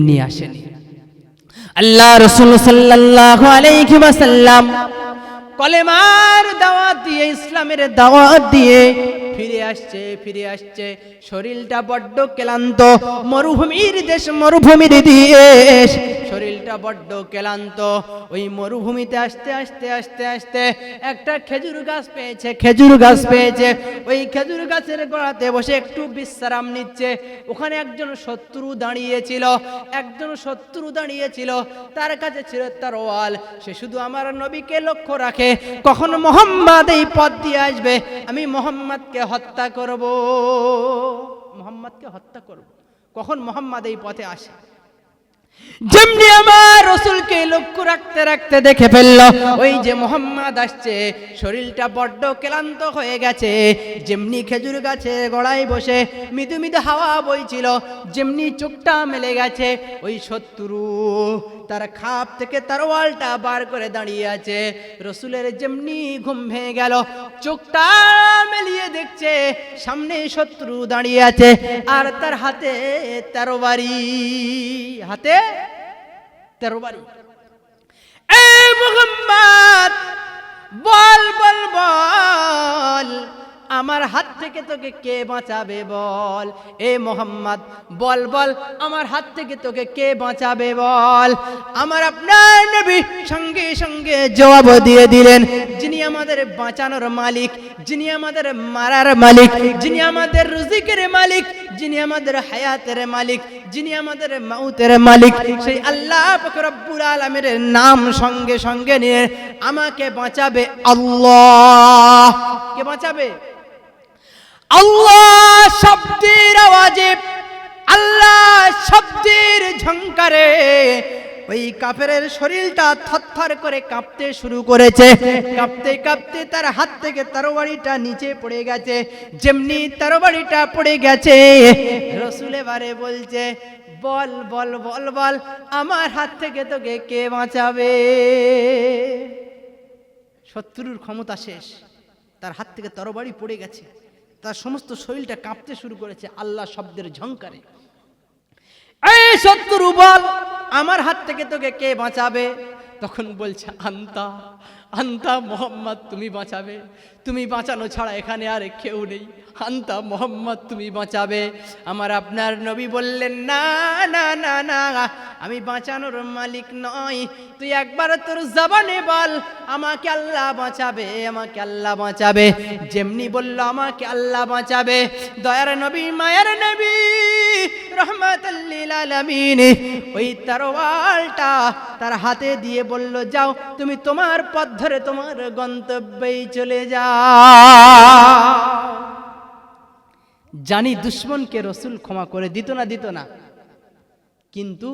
নিয়ে আসেনি। আল্লাহ রাসূল সাল্লাল্লাহু আলাইহি ওয়াসাল্লাম কলেমার দাওয়াত দিয়ে, ইসলামের দাওয়াত দিয়ে ফিরে আসছে। শরীরটা বড্ড ক্লান্ত, মরুভূমির দেশ, মরুভূমির দেশ, শরীরটা বড্ড ক্লান্ত। ওই মরুভূমিতে আসতে একটা খেজুর গাছ পেয়েছে। ওই খেজুর গাছের গোড়াতে বসে একটু বিশ্রাম নিচ্ছে। ওখানে একজন শত্রু দাঁড়িয়েছিল, তার কাছে ছিল তরোয়াল। সে শুধু আমার নবীকে লক্ষ্য রাখে, কখন মুহাম্মদ এই পথ দিয়ে আসবে, আমি মুহাম্মদকে হত্যা করব। কখন মুহাম্মদ এই পথে আসে। যেমনি আমার রাসূলকে লক্ষ্য রাখতে দেখে ফেলল ওই যে মুহাম্মদ আসছে, শরীরটা বড্ড ক্লান্ত হয়ে গেছে। যেমনি খেজুর গাছের গোড়ায় বসে মৃদু মৃদু হাওয়া বইছিল, যেমনি চোখটা মেলে গেছে, ওই শত্রু তার খাপ থেকে তরোয়ালটা বার করে দাঁড়িয়ে আছে। রাসূলের যেমনি ঘুম ভেঙে গেল, চোখটা মেলিয়ে দেখছে সামনে শত্রু দাঁড়িয়ে আছে, আর তার হাতে তরবারি। এ মুহাম্মদ, বল আমার হাত থেকে তোকে কে বাঁচাবে বল। এ মুহাম্মদ, বল আমার হাত থেকে তোকে কে বাঁচাবে বল। আমার আপনার নবী সঙ্গে সঙ্গে জবাব দিয়ে দিলেন, যিনি আমাদের বাঁচানোর মালিক, যিনি আমাদের মারার মালিক, যিনি আমাদের রিজিকের মালিক, যিনি আমাদের হায়াতের মালিক, যিনি আমাদের মাউতের মালিক, সেই আল্লাহ পাক রব্বুল আলামিনের নাম সঙ্গে সঙ্গে নিয়ে আমাকে বাঁচাবে আল্লাহ। কে বাঁচাবে? আল্লাহ শব্দের আওয়াজে, আল্লাহ শব্দের ঝংকারে ওই কাফেরের শরীরটা থরথর করে কাঁপতে শুরু করেছে। কাঁপতে তার হাত থেকে তরবারিটা নিচে পড়ে গেছে। যেমনি তরবারিটা পড়ে গেছে, রাসূল এবারে বলছে, বল আমার হাত থেকে তোকে কে বাঁচাবে। শত্রুর ক্ষমতা শেষ, তার হাত থেকে তরবারি পড়ে গেছে, তার সমস্ত শরীরটা কাঁপতে শুরু করেছে আল্লাহ শব্দের ঝংকারে। এই শত্রু, বল আমার হাত থেকে তোকে কে বাঁচাবে। তখন বলছে, আন্তা মুহাম্মদ, তুমি বাঁচাবে, তুমি বাঁচানো ছাড়া এখানে আর কেউ নেই, আন্তা মুহাম্মদ, তুমি বাঁচাবে। আমার আপনার নবী বললেন, না, আমি বাঁচানোর মালিক নয়, তুই একবার তোর জবানে বল, আমাকে আল্লাহ বাঁচাবে। যেমনি বলল আমাকে আল্লাহ বাঁচাবে, দয়ার নবী, মায়ের নবী, রহমাতুল লিল আলামিন ওই তরোয়ালটা তার হাতে দিয়ে বলল, যাও তুমি তোমার পথ ধরে তোমার গন্তব্যেই চলে যাও। জানি দুশমনকে রাসূল ক্ষমা করে দিত না, কিন্তু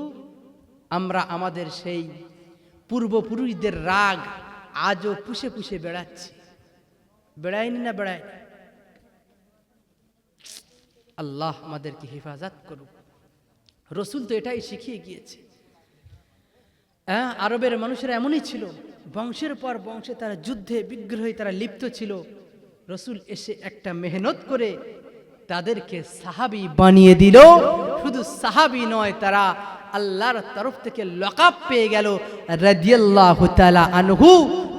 আমরা আমাদের সেই পূর্বপুরুষদের রাগ আজও পুষে বেড়াচ্ছি। বেড়ায়নি? আল্লাহ আমাদেরকে হেফাজত করুক। রাসূল তো এটাই শিখিয়ে গিয়েছে। আরবের মানুষেরা এমনই ছিল, বংশের পর বংশে তারা যুদ্ধে বিগ্রহে তারা লিপ্ত ছিল। রাসূল এসে একটা মেহনত করে তাদেরকে সাহাবী বানিয়ে দিল। শুধু সাহাবী নয়, তারা আল্লাহর তরফ থেকে লকাব পেয়ে গেল রাদিয়াল্লাহু তাআলা আনহু।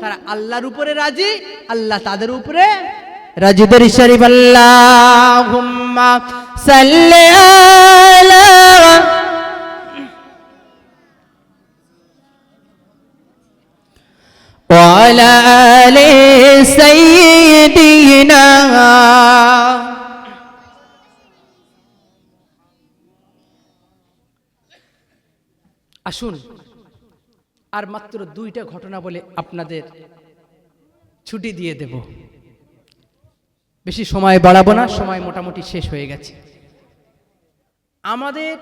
তারা আল্লাহর উপরে রাজি, আল্লাহ তাদের উপরে রাজি। দরুদ শরীফ, আল্লাহুম্মা সাল্লি আলা ওয়া আলা আলি সাইয়্যিদিনা। আসুন আর মাত্র 2টা ঘটনা বলে আপনাদের ছুটি দিয়ে দেব। বেশি সময় বাড়াবো না, সময় মোটামুটি শেষ হয়ে গেছে। আমাদের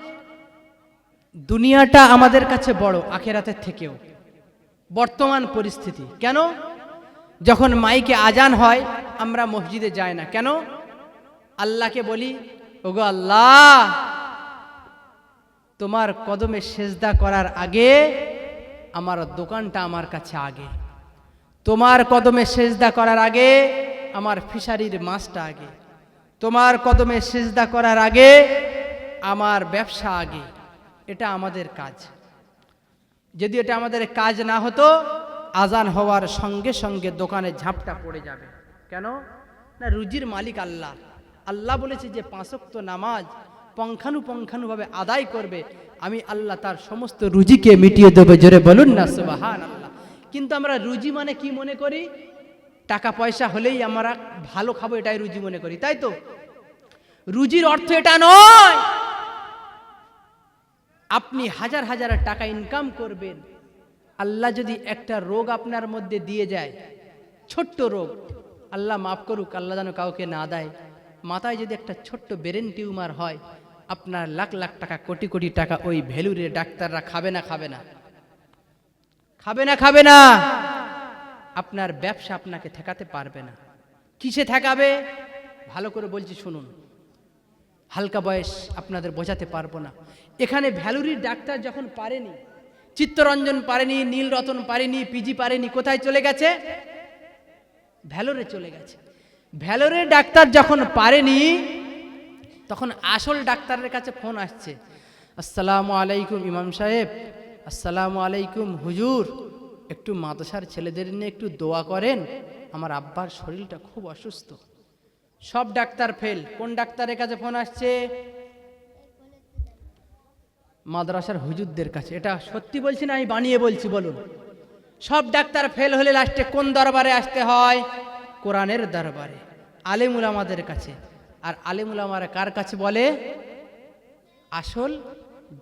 দুনিয়াটা আমাদের কাছে বড় আখিরাতের থেকেও। বর্তমান পরিস্থিতি কেন? যখন মাইকে আজান হয় আমরা মসজিদে যাই না কেন? আল্লাহকে বলি, ওগো আল্লাহ, তোমার কদমে সেজদা করার আগে আমার দোকানটা আমার কাছে আগে, তোমার কদমে সেজদা করার আগে আমার ফিশারির মাছটা আগে, তোমার কদমে সেজদা করার আগে আমার ব্যবসা আগে, এটা আমাদের কাজ। যদি এটা আমাদের কাজ না হতো, আজান হওয়ার সঙ্গে সঙ্গে দোকানে ঝাঁপটা পড়ে যাবে। কেন না, রুজির মালিক আল্লাহ। আল্লাহ বলেছে যে 5 ওয়াক্ত নামাজ পঙ্খানুপঙ্খানুভাবে আদায় করবে, আমি আল্লাহ তার সমস্ত রুজিকে মিটিয়ে দেবে। জোরে বলুন না সুবহানাল্লাহ। কিন্তু আমরা রুজি মানে কি মনে করি? টাকা পয়সা হলেই আমরা ভালো খাবো, এটাই রুজি মনে করি, তাই তো? রুজির অর্থ এটা নয়। আপনি হাজার হাজার টাকা ইনকাম করবেন, আল্লাহ যদি একটা রোগ আপনার মধ্যে দিয়ে যায়, ছোট্ট রোগ, আল্লাহ মাফ করুক, আল্লাহ যেন কাউকে না দেয়, মাথায় যদি একটা ছোট্ট ব্রেন টিউমার হয়, আপনার লাখ লাখ টাকা, কোটি কোটি টাকা ওই ভ্যালুরে ডাক্তাররা খাবে না? খাবে না? খাবে না? খাবে না? আপনার ব্যবসা আপনাকে ঠেকাতে পারবে না। কিসে ঠেকাবে? ভালো করে বলছি শুনুন, হালকা বয়স আপনাদের বোঝাতে পারবো না। এখানে ভ্যালুরির ডাক্তার যখন পারেনি, চিত্তরঞ্জন পারেনি, নীলরতন পারেনি, পিজি পারেনি, কোথায় চলে গেছে? ভ্যালোরে চলে গেছে। ভ্যালোরের ডাক্তার যখন পারেনি, তখন আসল ডাক্তারের কাছে ফোন আসছে, আসসালামু আলাইকুম ইমাম সাহেব, আসসালামু আলাইকুম হুজুর, একটু মাদ্রাসার ছেলেদের নিয়ে একটু দোয়া করেন, আমার আব্বার শরীরটা খুব অসুস্থ। সব ডাক্তার ফেল। কোন ডাক্তারের কাছে ফোন আসছে? মাদ্রাসার হুজুরদের কাছে। এটা সত্যি বলছি না আমি বানিয়ে বলছি? বলুন। সব ডাক্তার ফেল হলে লাস্টে কোন দরবারে আসতে হয়? কোরআনের দরবারে, আলেম উলামাদের কাছে। আর আলেম উলামারা কার কাছে বলে? আসল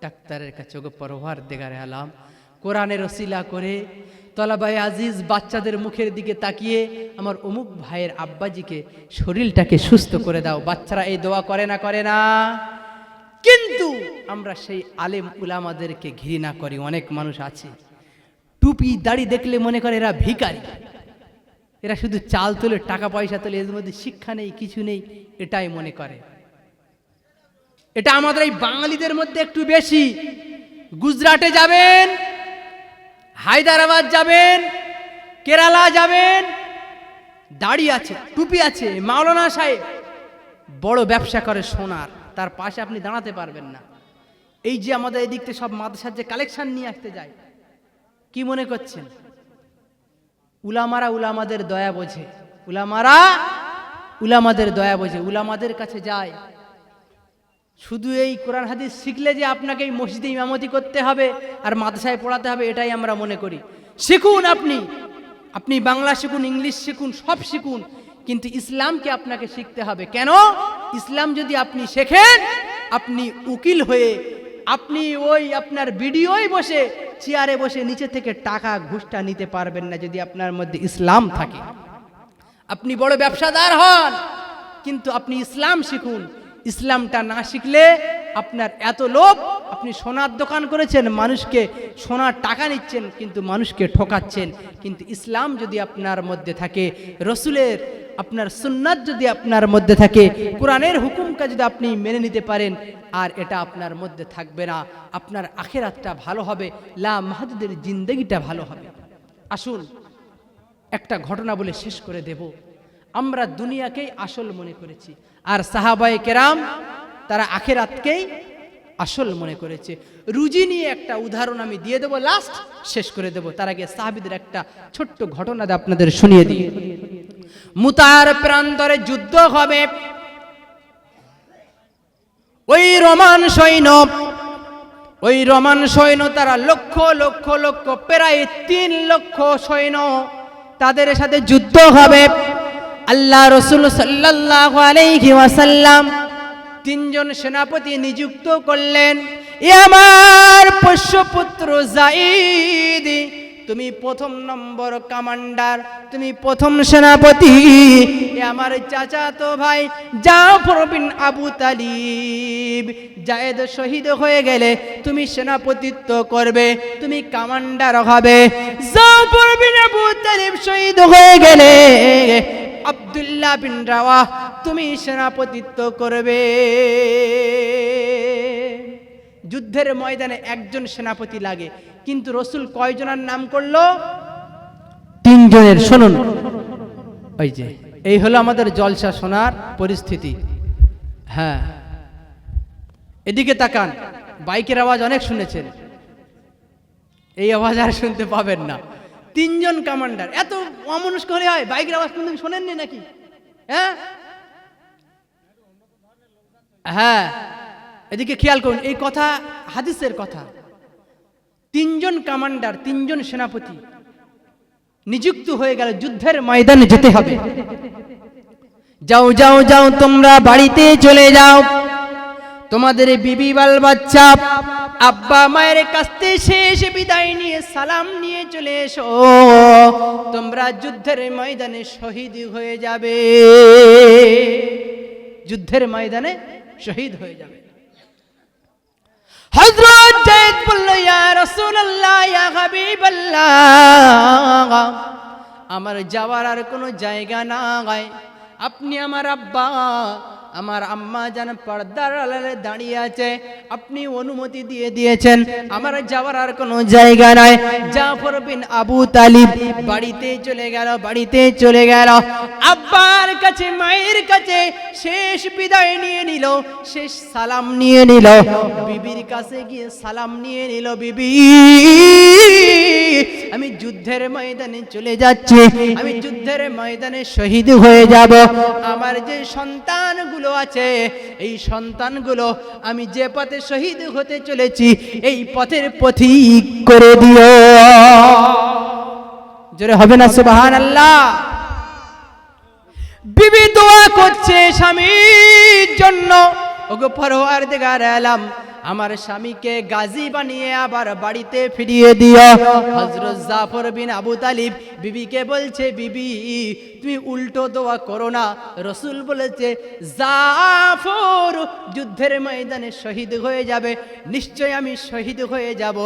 ডাক্তারের কাছে। ওগো পরওয়ারদিগারে আলাম, কোরআনের ওসিলা করে তলাবায়ে আজিজ বাচ্চাদের মুখের দিকে তাকিয়ে আমার অমুক ভাইয়ের আব্বাজিকে শরীরটাকে সুস্থ করে দাও। বাচ্চারা এই দোয়া করে না? করে না? কিন্তু আমরা সেই আলেম উলামাদেরকে ঘৃণা করি। অনেক মানুষ আছে টুপি দাড়ি দেখলে মনে করে এরা ভিখারি, এরা শুধু চাল তোলে, টাকা পয়সা তোলে, এর মধ্যে শিক্ষা নেই, কিছু নেই, এটাই মনে করে। এটা আমাদের এই বাঙালিদের মধ্যে একটু বেশি। গুজরাটে যাবেন, হায়দ্রাবাদ যাবেন, কেরালা যাবেন, দাড়ি আছে, টুপি আছে, মাওলানা সাহেব বড় ব্যবসা করে সোনার, তার পাশে আপনি দাঁড়াতে পারবেন না। এই যে আমাদের এই দিকতে সব মাদ্রাসার যে কালেকশন নিয়ে আসতে যায়, কি মনে করছেন? উলামারা উলামাদের দয়া বোঝে, উলামারা উলামাদের দয়া বোঝে, উলামাদের কাছে যায়। শুধু এই কোরআন হাদিস শিখলে যে আপনাকে এই মসজিদে ইমামতি করতে হবে আর মাদ্রাসায় পড়াতে হবে, এটাই আমরা মনে করি। শিখুন, আপনি বাংলা শিখুন, ইংলিশ শিখুন, সব শিখুন, কিন্তু ইসলামকে আপনাকে শিখতে হবে। কেন? ইসলাম যদি আপনি শেখেন, আপনি উকিল হয়ে, আপনি ওই আপনার ভিডিওয় বসে, চেয়ারে বসে নিচে থেকে টাকা ঘুষটা নিতে পারবেন না যদি আপনার মধ্যে ইসলাম থাকে। আপনি বড় ব্যবসাদার হন, কিন্তু আপনি ইসলাম শিখুন। ইসলামটা না শিখলে আপনার এত লোভ, আপনি সোনার দোকান করেছেন, মানুষকে সোনার টাকা নিচ্ছেন, কিন্তু মানুষকে ঠকাচ্ছেন। কিন্তু ইসলাম যদি আপনার মধ্যে থাকে, রসুলের আপনার সুন্নাত যদি আপনার মধ্যে থাকে, কোরআনের হুকুমকে যদি আপনি মেনে নিতে পারেন, আর এটা আপনার মধ্যে থাকবে না, আপনার আখিরাতটা ভালো হবে, লা মাহদুদের জিন্দেগিটা ভালো হবে। আসুন একটা ঘটনা বলে শেষ করে দেব। আমরা দুনিয়াকেই আসল মনে করেছি, আর সাহাবায়ে কেরাম তারা আখিরাতকেই আসল মনে করেছে। রুজি নিয়ে একটা উদাহরণ আমি দিয়ে দেব, লাস্ট শেষ করে দেব। তার আগে সাহাবীদের একটা ছোট্ট ঘটনা আপনাদের শুনিয়ে দিই। মুতার প্রান্তরে যুদ্ধ হবে। ওই রোমান সৈন্য তারা লক্ষ লক্ষ লক্ষ, প্রায় 3 লক্ষ সৈন্য, তাদের সাথে যুদ্ধ হবে। আল্লাহ রাসূল সাল্লাল্লাহু আলাইহি ওয়াসাল্লাম 3 জন সেনাপতি নিযুক্ত করলেন। এ আমার পোষ্যপুত্র যায়েদ, তুমি 1ম নম্বর কমান্ডার, তুমি 1ম সেনাপতি। এ আমার চাচাতো ভাই জাফর বিন আবু তালিব, যায়েদ শহীদ হয়ে গেলে তুমি সেনাপতিত্ব করবে, তুমি কমান্ডার হবে। জাফর বিন আবু তালিব শহীদ হয়ে গেলে আব্দুল্লাহ বিন রাওয়াহ তুমি সেনাপতিত্ব করবে। যুদ্ধের ময়দানে একজন সেনাপতি লাগে, কিন্তু রসুল কয়জনের নাম করলো? 3 জনের। শুনুন, ওই যে এই হলো আমাদের জলসা শোনার পরিস্থিতি। হ্যাঁ, এদিকে তাকান। বাইকের আওয়াজ অনেক শুনেছেন, এই আওয়াজ আর শুনতে পাবেন না। 3 জন কমান্ডার, এত অমনস্ক হলে হয়? বাইকের আওয়াজ কোনদিন শোনেননি নাকি? হ্যাঁ হ্যাঁ, এদিকে খেয়াল করুন, এই কথা হাদিসের কথা। 3 জন কমান্ডার, 3 জন সেনাপতি নিযুক্ত হয়ে গেল, যুদ্ধের ময়দানে যেতে হবে। যাও যাও যাও, তোমরা বাড়িতে চলে যাও, তোমাদের বিবি বাল বাচ্চা আব্বা মায়ের কাছ থেকে শেষ বিদায় নিয়ে সালাম নিয়ে চলে এসো, তোমরা যুদ্ধের ময়দানে শহীদ হয়ে যাবে, যুদ্ধের ময়দানে শহীদ হয়ে যাবে। হযরত যায়েদ বলল, ইয়া রাসূলুল্লাহ, ইয়া হাবিবাল্লাহ, আমার যাওয়ার আর কোনো জায়গা নাই, আপনি আমার আব্বা আমার আম্মা যেন পর্দার আড়ালে দাঁড়িয়ে আছে, আপনি অনুমতি দিয়ে দিয়েছেন, আমার যাওয়ার আর কোনো জায়গা নাই। জাফর বিন আবু তালিব বাড়িতে চলে গেল, বাড়িতে চলে গেল, আব্বার কাছে মায়ের কাছে শেষ বিদায় নিয়ে নিল, শেষ সালাম নিয়ে নিল, বিবির কাছে গিয়ে সালাম নিয়ে নিল, বিবি আমি যুদ্ধের ময়দানে চলে যাচ্ছি, আমি যুদ্ধের ময়দানে শহীদ হয়ে যাব, আমার যে সন্তানগুলো আছে এই সন্তানগুলো আমি যে পথে শহীদ হতে চলেছি এই পথের পথিক করে দিও। জোরে হবে না সুবহানাল্লাহ? বিবি দোয়া করছে স্বামীর জন্য, ওগো পরওয়ারদিগার আলম, আমার স্বামীকে গাজী বানিয়ে আবার বাড়িতে ফিরিয়ে দিও। হযরত জাফর বিন আবু তালিব বিবিকে বলছে, বিবি তুমি উল্টো দোয়া করো না, রাসূল বলেছে জাফর যুদ্ধের ময়দানে শহীদ হয়ে যাবে, নিশ্চয় আমি শহীদ হয়ে যাব,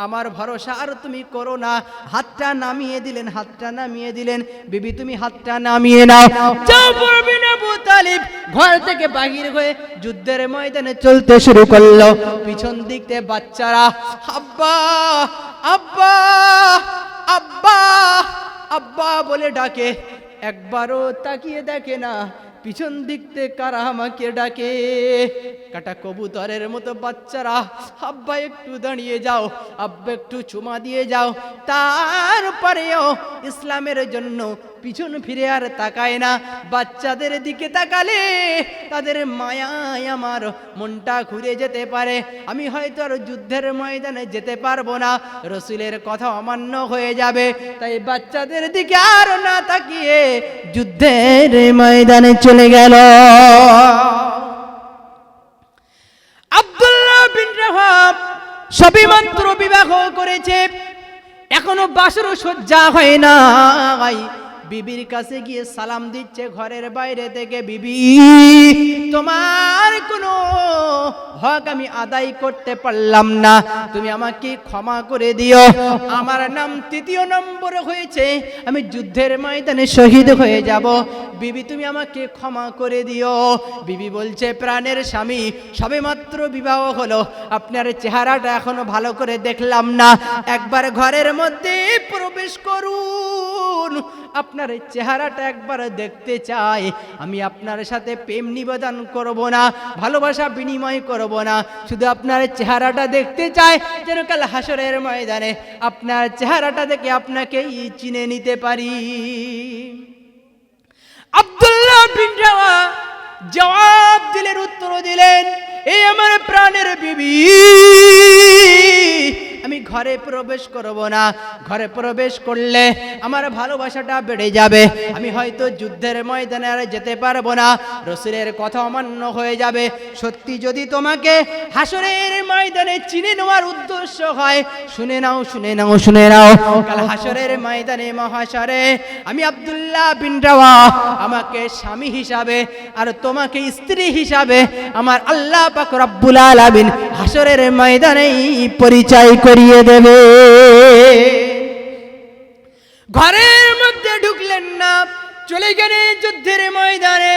আমার ভরসা আর তুমি করো না। হাতটা নামিয়ে দিলেন, হাতটা নামিয়ে দিলেন, বিবি তুমি হাতটা নামিয়ে নাও। জাফর বিন আবু তালিব ঘর থেকে বাহির হয়ে যুদ্ধের ময়দানে চলতে শুরু করলো, পিছন দিক থেকে বাচ্চারা আব্বা আব্বা আব্বা আব্বা বলে ডাকে, একবারও তাকিয়ে দেখে না পিছন দিক থেকে কারা আমাকে ডাকে। কাটা কবুতরের মতো বাচ্চারা আব্বা একটু দাঁড়িয়ে যাও, আব্বা একটু চুমা দিয়ে যাও, তারপরেও ইসলামের জন্য পিছন ফিরে আর তাকায় না। বাচ্চাদের দিকে তাকালে তাদের মায়ায় আমার মনটা ঘুরে যেতে পারে, আমি হয়তো আর যুদ্ধের ময়দানে যেতে পারবো না, রাসূলের কথা অমান্য হয়ে যাবে, তাই বাচ্চাদের দিকে আর না তাকিয়ে যুদ্ধের ময়দানে চলে গেল। আব্দুল্লাহ বিন রাওয়াহা সবেমাত্র বিবাহ করেছে, এখনো বাসর সজ্জা হয় না, বিবির কাছে গিয়ে সালাম দিচ্ছে ঘরের বাইরে থেকে, বিবি তোমার কোনো হক আমি আদায় করতে পারলাম না, তুমি আমাকে ক্ষমা করে দিও, আমার নাম 3য় নম্বর হয়েছে, আমি যুদ্ধের ময়দানে শহীদ হয়ে যাব, বিবি তুমি আমাকে ক্ষমা করে দিও। বিবি বলছে, প্রাণের স্বামী সবেমাত্র বিবাহ হলো, আপনার চেহারাটা এখনো ভালো করে দেখলাম না, একবার ঘরের মধ্যে প্রবেশ করুন, আপনার চেহারাটা একবার দেখতে চাই, আমি আপনার সাথে প্রেম নিবেদন করব না, ভালোবাসা বিনিময় করব না, শুধু আপনার চেহারাটা দেখতে চাই, যেন কাল হাসরের ময়দানে আপনার চেহারাটা দেখে আপনাকেই চিনে নিতে পারি। আব্দুল্লাহ বিন রাওয়াহা জবাব দিলেন, উত্তর দিলেন, এই আমার প্রাণের বিবি আমি ঘরে প্রবেশ করব না, ঘরে প্রবেশ করলে আমার ভালোবাসাটা বেড়ে যাবে, আমি হয়তো যুদ্ধের ময়দানে আর যেতে পারবো না, রাসূলের কথা অমান্য হয়ে যাবে, সত্যি যদি তোমাকে হাসরের ময়দানে চিনে নেওয়ার উদ্দেশ্য হয়, শুনে নাও শুনে নাও শুনে নাও, কাল হাসরের ময়দানে মহাশরে আমি আব্দুল্লাহ বিন রাওয়াহা আমাকে স্বামী হিসাবে আর তোমাকে স্ত্রী হিসাবে আমার আল্লাহ পাক রব্বুল আলামিন হাসরের ময়দানেই পরিচয় করিয়ে দেবে। ঘরের মধ্যে ঢুকলেন না, চলে গেলেন যুদ্ধের ময়দানে।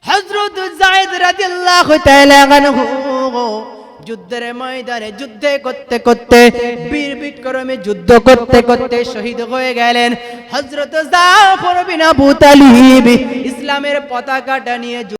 হযরত যায়েদ রাদিয়াল্লাহু তাআলা আনহু যুদ্ধের ময়দানে যুদ্ধ করতে করতে বীর বিক্রমে যুদ্ধ করতে করতে শহীদ হয়ে গেলেন। হযরত জাফর বিন আবু তালিব ইসলামের পতাকাটা নিয়ে